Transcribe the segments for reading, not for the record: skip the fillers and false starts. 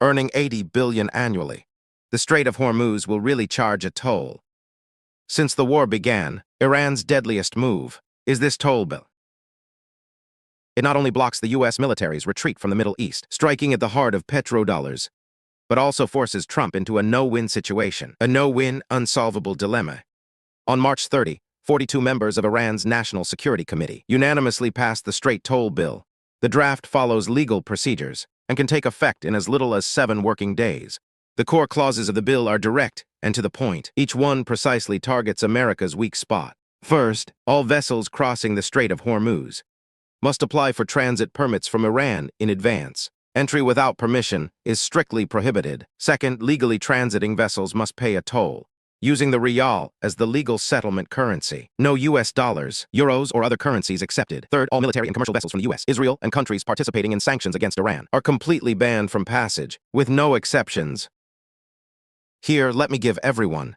earning 80 billion annually. The Strait of Hormuz will really charge a toll. Since the war began, Iran's deadliest move is this toll bill. It not only blocks the U.S. military's retreat from the Middle East, striking at the heart of petrodollars, but also forces Trump into a no-win situation, a no-win, unsolvable dilemma. On March 30, 42 members of Iran's National Security Committee unanimously passed the Strait toll bill. The draft follows legal procedures and can take effect in as little as 7 working days. The core clauses of the bill are direct and to the point. Each one precisely targets America's weak spot. First, all vessels crossing the Strait of Hormuz must apply for transit permits from Iran in advance. Entry without permission is strictly prohibited. Second, legally transiting vessels must pay a toll, using the rial as the legal settlement currency. No U.S. dollars, euros, or other currencies accepted. Third, all military and commercial vessels from the U.S., Israel, and countries participating in sanctions against Iran are completely banned from passage, with no exceptions. Here, let me give everyone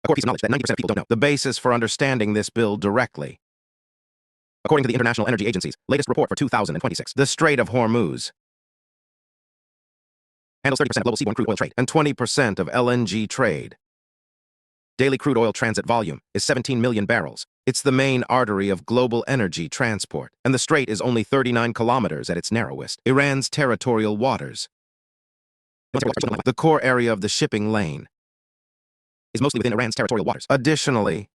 a core piece of knowledge that 90% of people don't know. The basis for understanding this bill directly. According to the International Energy Agency's latest report for 2026, the Strait of Hormuz handles 30% of global seaborne crude oil trade and 20% of LNG trade. Daily crude oil transit volume is 17 million barrels. It's the main artery of global energy transport, and the strait is only 39 kilometers at its narrowest. Iran's territorial waters. The core area of the shipping lane is mostly within Iran's territorial waters. Additionally,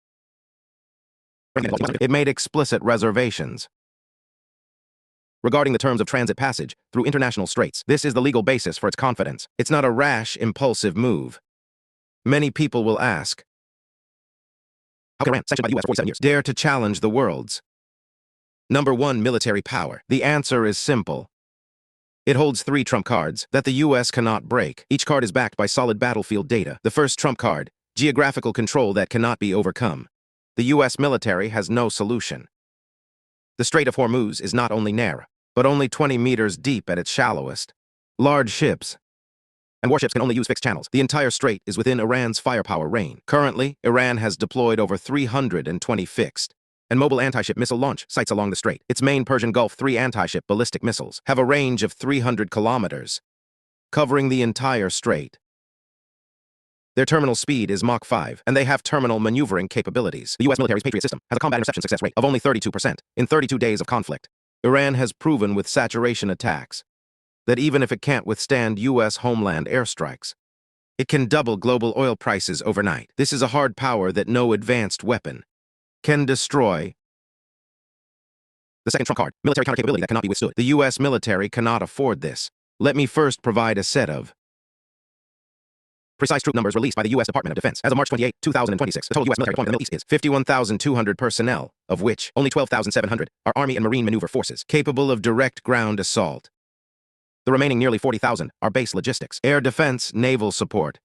it made explicit reservations regarding the terms of transit passage through international straits. This is the legal basis for its confidence. It's not a rash, impulsive move. Many people will ask, how can Iran, sanctioned by the U.S. for 47 years, dare to challenge the world's #1 military power? The answer is simple. It holds 3 trump cards that the U.S. cannot break. Each card is backed by solid battlefield data. The first trump card, geographical control that cannot be overcome. The U.S. military has no solution. The Strait of Hormuz is not only narrow, but only 20 meters deep at its shallowest. Large ships and warships can only use fixed channels. The entire strait is within Iran's firepower range. Currently, Iran has deployed over 320 fixed and mobile anti-ship missile launch sites along the strait. Its main Persian Gulf 3 anti-ship ballistic missiles have a range of 300 kilometers, covering the entire strait. Their terminal speed is Mach 5, and they have terminal maneuvering capabilities. The U.S. military's Patriot system has a combat interception success rate of only 32% in 32 days of conflict. Iran has proven with saturation attacks that even if it can't withstand U.S. homeland airstrikes, it can double global oil prices overnight. This is a hard power that no advanced weapon can destroy. The second trump card, military counter-capability that cannot be withstood. The U.S. military cannot afford this. Let me first provide a set of precise troop numbers released by the U.S. Department of Defense. As of March 28, 2026, the total U.S. military deployment in the Middle East is 51,200 personnel, of which only 12,700 are Army and Marine maneuver forces, capable of direct ground assault. The remaining nearly 40,000 are base logistics, air defense, naval support,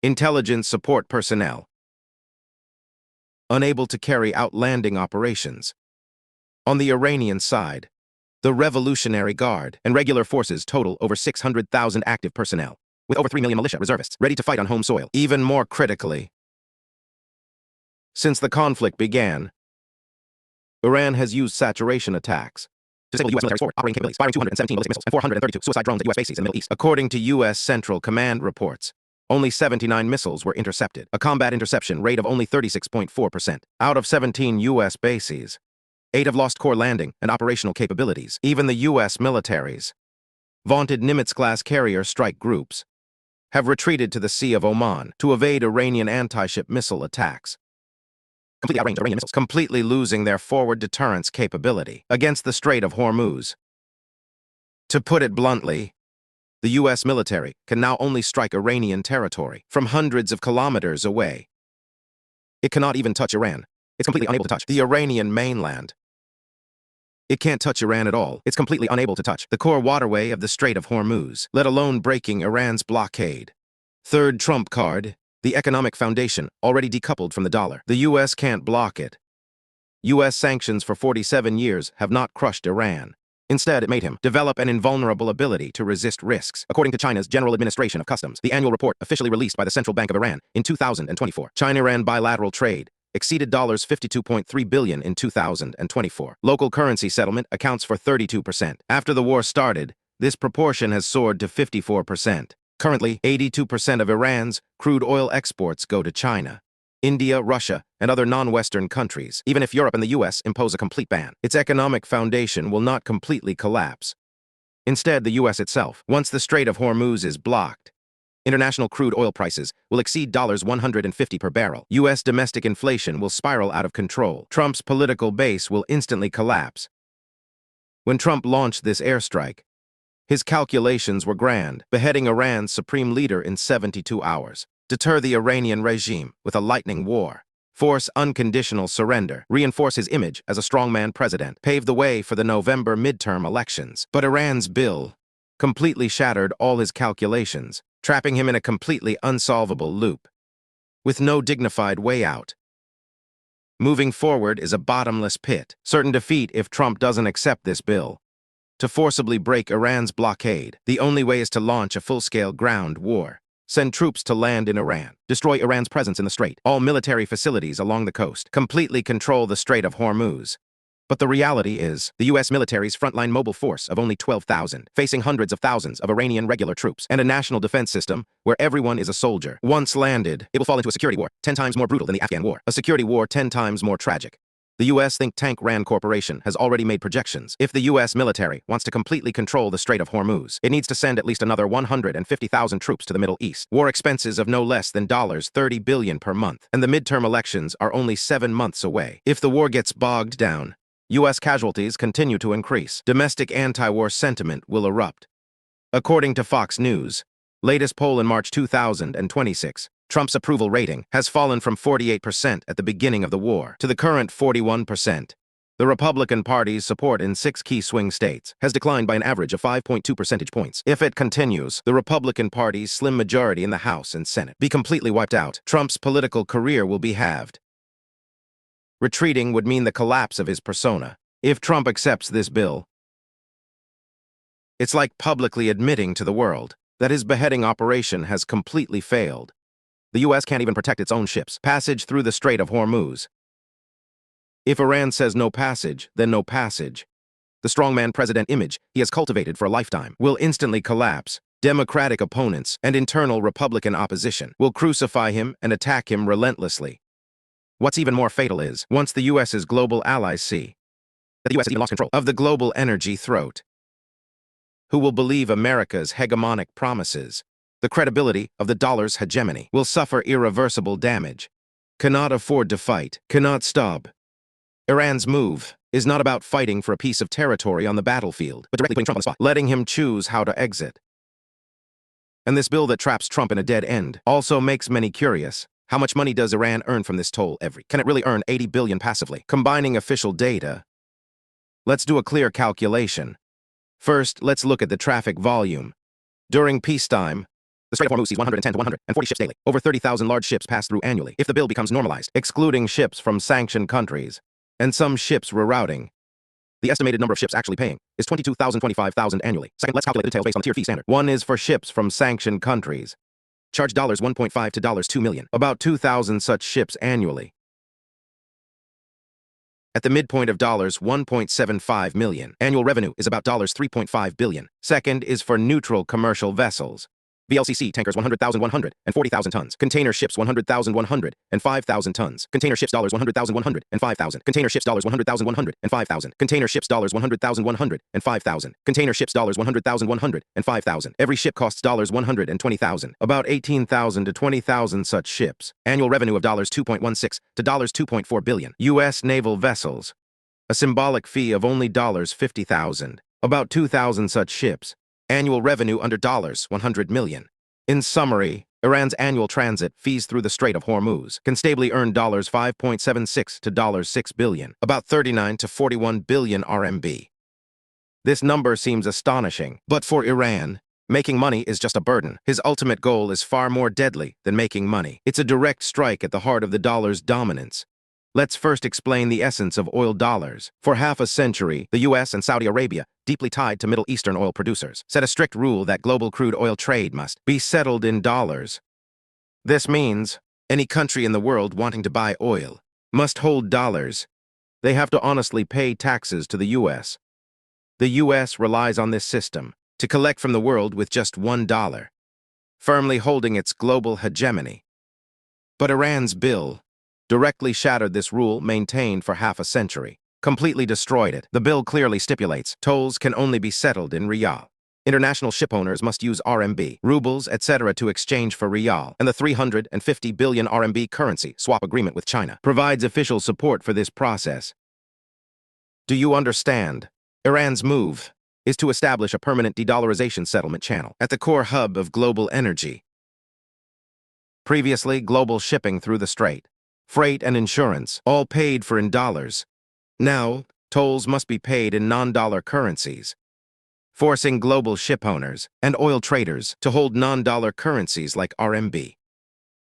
intelligence support personnel, unable to carry out landing operations. On the Iranian side, the Revolutionary Guard and regular forces total over 600,000 active personnel, with over 3 million militia reservists ready to fight on home soil. Even more critically, since the conflict began, Iran has used saturation attacks to disable U.S. military's forward operating capabilities, firing 217 ballistic missiles and 432 suicide drones at U.S. bases in the Middle East. According to U.S. Central Command reports, only 79 missiles were intercepted, a combat interception rate of only 36.4%. Out of 17 U.S. bases, 8 have lost core landing and operational capabilities. Even the U.S. military's vaunted Nimitz-class carrier strike groups have retreated to the Sea of Oman to evade Iranian anti-ship missile attacks, completely outranged Iranian missiles, completely losing their forward deterrence capability against the Strait of Hormuz. To put it bluntly, the U.S. military can now only strike Iranian territory from hundreds of kilometers away. It cannot even touch Iran. It's completely unable to touch the Iranian mainland. It can't touch Iran at all. It's completely unable to touch the core waterway of the Strait of Hormuz, let alone breaking Iran's blockade. Third trump card, the economic foundation, already decoupled from the dollar. The U.S. can't block it. U.S. sanctions for 47 years have not crushed Iran. Instead, it made him develop an invulnerable ability to resist risks. According to China's General Administration of Customs, the annual report officially released by the Central Bank of Iran in 2024, China-Iran bilateral trade exceeded $52.3 billion in 2024. Local currency settlement accounts for 32%. After the war started, this proportion has soared to 54%. Currently, 82% of Iran's crude oil exports go to China, India, Russia, and other non-Western countries. Even if Europe and the US impose a complete ban, its economic foundation will not completely collapse. Instead, the US itself, once the Strait of Hormuz is blocked, international crude oil prices will exceed $150 per barrel. US domestic inflation will spiral out of control. Trump's political base will instantly collapse. When Trump launched this airstrike, his calculations were grand: beheading Iran's supreme leader in 72 hours, deter the Iranian regime with a lightning war, force unconditional surrender, reinforce his image as a strongman president, pave the way for the November midterm elections. But Iran's bill completely shattered all his calculations, trapping him in a completely unsolvable loop, with no dignified way out. Moving forward is a bottomless pit, certain defeat if Trump doesn't accept this bill. To forcibly break Iran's blockade, the only way is to launch a full-scale ground war. Send troops to land in Iran, destroy Iran's presence in the strait, all military facilities along the coast, completely control the Strait of Hormuz. But the reality is, the US military's frontline mobile force of only 12,000, facing hundreds of thousands of Iranian regular troops, and a national defense system where everyone is a soldier. Once landed, it will fall into a security war 10 times more brutal than the Afghan war, a security war 10 times more tragic. The US think tank Rand Corporation has already made projections. If the US military wants to completely control the Strait of Hormuz, it needs to send at least another 150,000 troops to the Middle East. War expenses of no less than $30 billion per month. And the midterm elections are only 7 months away. If the war gets bogged down, US casualties continue to increase. Domestic anti-war sentiment will erupt. According to Fox News' latest poll in March 2026, Trump's approval rating has fallen from 48% at the beginning of the war to the current 41%. The Republican Party's support in 6 key swing states has declined by an average of 5.2 percentage points. If it continues, the Republican Party's slim majority in the House and Senate be completely wiped out. Trump's political career will be halved. Retreating would mean the collapse of his persona. If Trump accepts this bill, it's like publicly admitting to the world that his beheading operation has completely failed. The US can't even protect its own ships' passage through the Strait of Hormuz. If Iran says no passage, then no passage. The strongman president image he has cultivated for a lifetime will instantly collapse. Democratic opponents and internal Republican opposition will crucify him and attack him relentlessly. What's even more fatal is, once the US's global allies see that the US has even lost control of the global energy throat, who will believe America's hegemonic promises? The credibility of the dollar's hegemony will suffer irreversible damage. Cannot afford to fight, cannot stop. Iran's move is not about fighting for a piece of territory on the battlefield, but directly putting Trump on the spot, letting him choose how to exit. And this bill that traps Trump in a dead end also makes many curious. How much money does Iran earn from this toll Can it really earn $80 billion passively? Combining official data, let's do a clear calculation. First, let's look at the traffic volume. During peacetime, the Strait of Hormuz sees 110 to 140 ships daily. Over 30,000 large ships pass through annually. If the bill becomes normalized, excluding ships from sanctioned countries, and some ships rerouting, the estimated number of ships actually paying is 22,000 to 25,000 annually. Second, let's calculate the details based on the tier fee standard. One is for ships from sanctioned countries. Charge $1.5 to $2 million. About 2,000 such ships annually. At the midpoint of $1.75 million, annual revenue is about $3.5 billion. Second is for neutral commercial vessels. VLCC tankers 100,100 and 40,000 tons. Container ships 100,100 and 5,000 tons. Container ships $100,100 and 5,000. Container ships $100,100 and 5,000. Container ships $100,100 and 5,000. Container ships $100,100 and 5,000. Every ship costs $120,000. About 18,000 to 20,000 such ships. Annual revenue of $2.16 to $2.4 billion. U.S. naval vessels. A symbolic fee of only $50,000. About 2,000 such ships. Annual revenue under $100 million. In summary, Iran's annual transit fees through the Strait of Hormuz can stably earn $5.76 to $6 billion, about 39 to 41 billion RMB. This number seems astonishing, but for Iran, making money is just a burden. His ultimate goal is far more deadly than making money. It's a direct strike at the heart of the dollar's dominance. Let's first explain the essence of oil dollars. For half a century, the US and Saudi Arabia, deeply tied to Middle Eastern oil producers, set a strict rule that global crude oil trade must be settled in dollars. This means any country in the world wanting to buy oil must hold dollars. They have to honestly pay taxes to the US. The US relies on this system to collect from the world with just $1, firmly holding its global hegemony. But Iran's bill directly shattered this rule maintained for half a century, completely destroyed it. The bill clearly stipulates tolls can only be settled in riyal. International shipowners must use RMB, rubles, etc. to exchange for riyal, and the 350 billion RMB currency swap agreement with China provides official support for this process. Do you understand? Iran's move is to establish a permanent de-dollarization settlement channel at the core hub of global energy. Previously, global shipping through the strait, freight and insurance, all paid for in dollars. Now, tolls must be paid in non-dollar currencies, forcing global shipowners and oil traders to hold non-dollar currencies like RMB.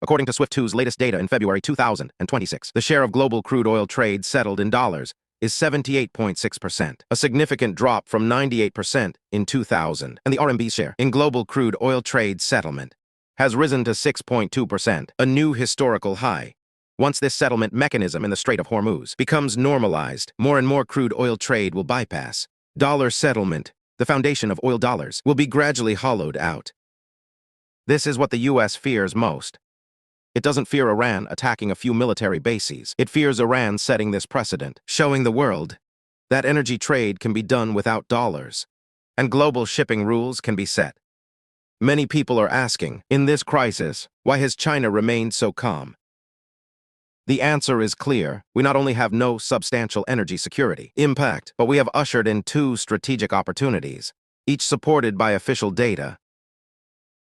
According to SWIFT2's latest data in February 2026, the share of global crude oil trade settled in dollars is 78.6%, a significant drop from 98% in 2000, and the RMB share in global crude oil trade settlement has risen to 6.2%, a new historical high. Once this settlement mechanism in the Strait of Hormuz becomes normalized, more and more crude oil trade will bypass dollar settlement. The foundation of oil dollars will be gradually hollowed out. This is what the U.S. fears most. It doesn't fear Iran attacking a few military bases. It fears Iran setting this precedent, showing the world that energy trade can be done without dollars, and global shipping rules can be set. Many people are asking, in this crisis, why has China remained so calm? The answer is clear. We not only have no substantial energy security impact, but we have ushered in two strategic opportunities, each supported by official data.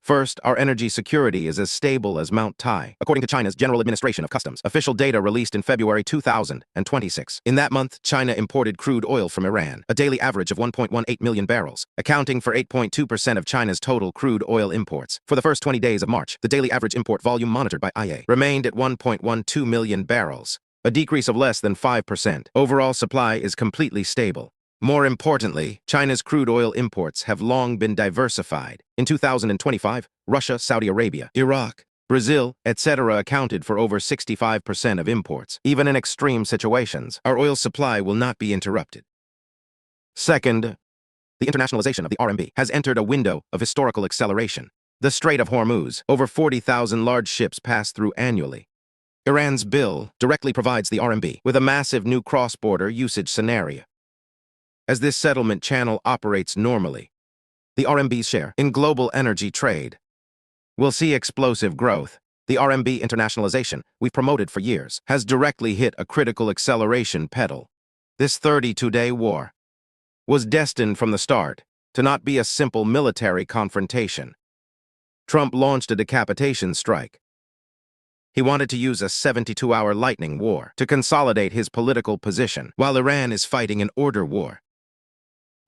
First, our energy security is as stable as Mount Tai, according to China's General Administration of Customs, official data released in February 2026. In that month, China imported crude oil from Iran, a daily average of 1.18 million barrels, accounting for 8.2% of China's total crude oil imports. For the first 20 days of March, the daily average import volume monitored by IA remained at 1.12 million barrels, a decrease of less than 5%. Overall supply is completely stable. More importantly, China's crude oil imports have long been diversified. In 2025, Russia, Saudi Arabia, Iraq, Brazil, etc. accounted for over 65% of imports. Even in extreme situations, our oil supply will not be interrupted. Second, the internationalization of the RMB has entered a window of historical acceleration. The Strait of Hormuz, over 40,000 large ships pass through annually. Iran's bill directly provides the RMB with a massive new cross-border usage scenario. As this settlement channel operates normally, the RMB's share in global energy trade will see explosive growth. The RMB internationalization we've promoted for years has directly hit a critical acceleration pedal. This 32-day war was destined from the start to not be a simple military confrontation. Trump launched a decapitation strike. He wanted to use a 72-hour lightning war to consolidate his political position, while Iran is fighting an order war.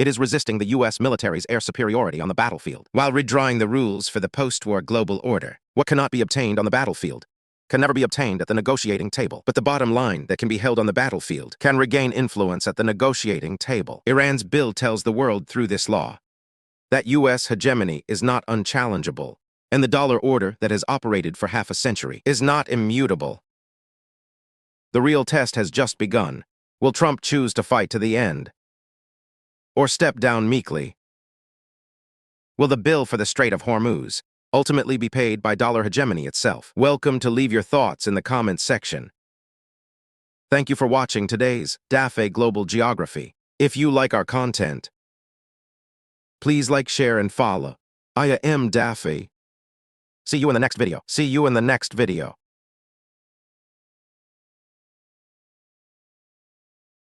It is resisting the U.S. military's air superiority on the battlefield, while redrawing the rules for the post-war global order. What cannot be obtained on the battlefield can never be obtained at the negotiating table. But the bottom line that can be held on the battlefield can regain influence at the negotiating table. Iran's bill tells the world through this law that U.S. hegemony is not unchallengeable, and the dollar order that has operated for half a century is not immutable. The real test has just begun. Will Trump choose to fight to the end, or step down meekly? Will the bill for the Strait of Hormuz ultimately be paid by dollar hegemony itself? Welcome to leave your thoughts in the comments section. Thank you for watching today's Dafei Global Geography. If you like our content, please like, share, and follow. I am Dafei. See you in the next video.